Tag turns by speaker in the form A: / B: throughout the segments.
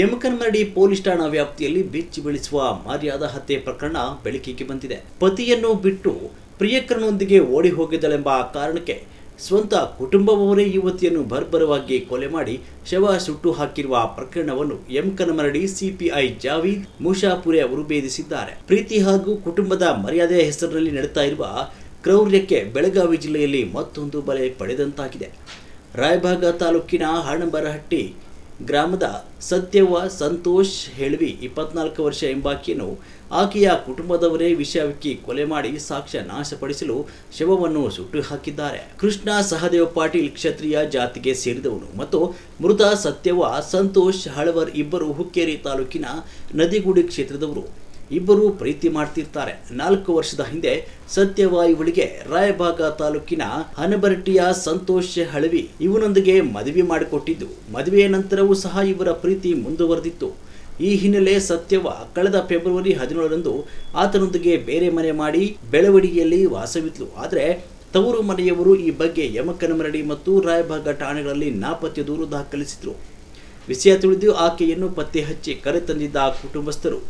A: Yamakanamardi police ಠಾಣಾ ವ್ಯಾಪ್ತಿಯಲ್ಲಿ ಬೆಚ್ಚಿ ಬೀಳಿಸುವ ಮರ್ಯಾದ ಹತ್ಯೆ ಪ್ರಕರಣ ಬೆಳಕಿಗೆ ಬಂದಿದೆ. ಪತಿಯನ್ನು ಬಿಟ್ಟು ಪ್ರಿಯಕರನೊಂದಿಗೆ ಓಡಿ ಹೋಗಿದ್ದಳೆಂಬ ಕಾರಣಕ್ಕೆ ಸ್ವಂತ ಕುಟುಂಬವವರೇ ಯುವತಿಯನ್ನು ಬರ್ಬರವಾಗಿ ಕೊಲೆ ಮಾಡಿ ಶವ ಸುಟ್ಟು ಹಾಕಿರುವ ಪ್ರಕರಣವನ್ನು ಯಮಕನಮರಡಿ ಸಿಪಿಐ ಜಾವೀದ್ ಮುಷಾಪುರೆ ಅವರು ಭೇದಿಸಿದ್ದಾರೆ. ಪ್ರೀತಿ ಹಾಗೂ ಕುಟುಂಬದ ಮರ್ಯಾದೆಯ ಹೆಸರಿನಲ್ಲಿ ನಡೆಯುತ್ತಾ ಇರುವ ಕ್ರೌರ್ಯಕ್ಕೆ ಬೆಳಗಾವಿ ಜಿಲ್ಲೆಯಲ್ಲಿ ಮತ್ತೊಂದು ಬಲೆ ಪಡೆದಂತಾಗಿದೆ. ರಾಯಭಾಗ ತಾಲೂಕಿನ ಹಣಬರಹಟ್ಟಿ ಗ್ರಾಮದ ಸತ್ಯವ್ವ ಸಂತೋಷ್ ಹೆಳ್ವಿ 24 ವರ್ಷ ಎಂಬಾಕೆಯನ್ನು ಆಕೆಯ ಕುಟುಂಬದವರೇ ವಿಷವಿಕ್ಕಿ ಕೊಲೆ ಮಾಡಿ ಸಾಕ್ಷ್ಯ ನಾಶಪಡಿಸಲು ಶವವನ್ನು ಸುಟ್ಟು ಹಾಕಿದ್ದಾರೆ. ಕೃಷ್ಣ ಸಹದೇವ ಪಾಟೀಲ್ ಕ್ಷತ್ರಿಯ ಜಾತಿಗೆ ಸೇರಿದವನು ಮತ್ತು ಮೃತ ಸತ್ಯವ್ವ ಸಂತೋಷ್ ಹಳವರ್ ಇಬ್ಬರು ಹುಕ್ಕೇರಿ ತಾಲೂಕಿನ ನದಿಗುಡಿ ಕ್ಷೇತ್ರದವರು. ಇಬ್ಬರು ಪ್ರೀತಿ ಮಾಡ್ತಿರ್ತಾರೆ. 4 ವರ್ಷದ ಹಿಂದೆ ಸತ್ಯವ್ವ ಇವಳಿಗೆ ರಾಯಭಾಗ ತಾಲೂಕಿನ ಹನಬರಟ್ಟಿಯ ಸಂತೋಷ್ ಹಳವಿ ಇವನೊಂದಿಗೆ ಮದುವೆ ಮಾಡಿಕೊಟ್ಟಿದ್ದು. ಮದುವೆಯ ನಂತರವೂ ಸಹ ಇವರ ಪ್ರೀತಿ ಮುಂದುವರೆದಿತ್ತು. ಈ ಹಿನ್ನೆಲೆ ಸತ್ಯವ್ವ ಕಳೆದ ಫೆಬ್ರವರಿ 17ರಂದು ಆತನೊಂದಿಗೆ ಬೇರೆ ಮನೆ ಮಾಡಿ ಬೆಳವಡಿಗೆಯಲ್ಲಿ ವಾಸವಿದ್ಲು. ಆದರೆ ತವರು ಮನೆಯವರು ಈ ಬಗ್ಗೆ ಯಮಕನಮರಡಿ ಮತ್ತು ರಾಯಭಾಗ ಠಾಣೆಗಳಲ್ಲಿ ನಾಪತ್ತೆ ದೂರು ದಾಖಲಿಸಿದ್ರು. ವಿಷಯ ತಿಳಿದು ಆಕೆಯನ್ನು ಪತ್ತೆ ಹಚ್ಚಿ ಕರೆತಂದಿದ್ದ ಕುಟುಂಬಸ್ಥರು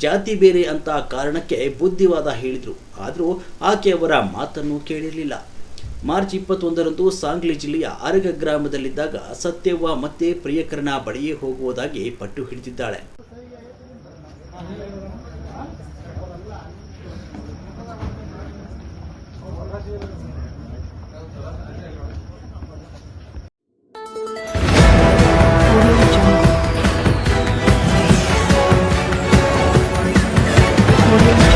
A: ಜಾತಿ ಬೇರೆ ಅಂತ ಕಾರಣಕ್ಕೆ ಬುದ್ಧಿವಾದ ಹೇಳಿದ್ರು. ಆದರೂ ಆಕೆ ಅವರ ಮಾತನ್ನು ಕೇಳಿರಲಿಲ್ಲ. ಮಾರ್ಚ್ 21ರಂದು ಸಾಂಗ್ಲಿ ಜಿಲ್ಲೆಯ ಅರಗ ಗ್ರಾಮದಲ್ಲಿದ್ದಾಗ ಸತ್ಯವ್ವ ಮತ್ತೆ ಪ್ರಿಯಕರನ ಬಳಿಯೇ ಹೋಗುವುದಾಗಿ ಪಟ್ಟು ಹಿಡಿದಿದ್ದಾಳೆ.
B: Audio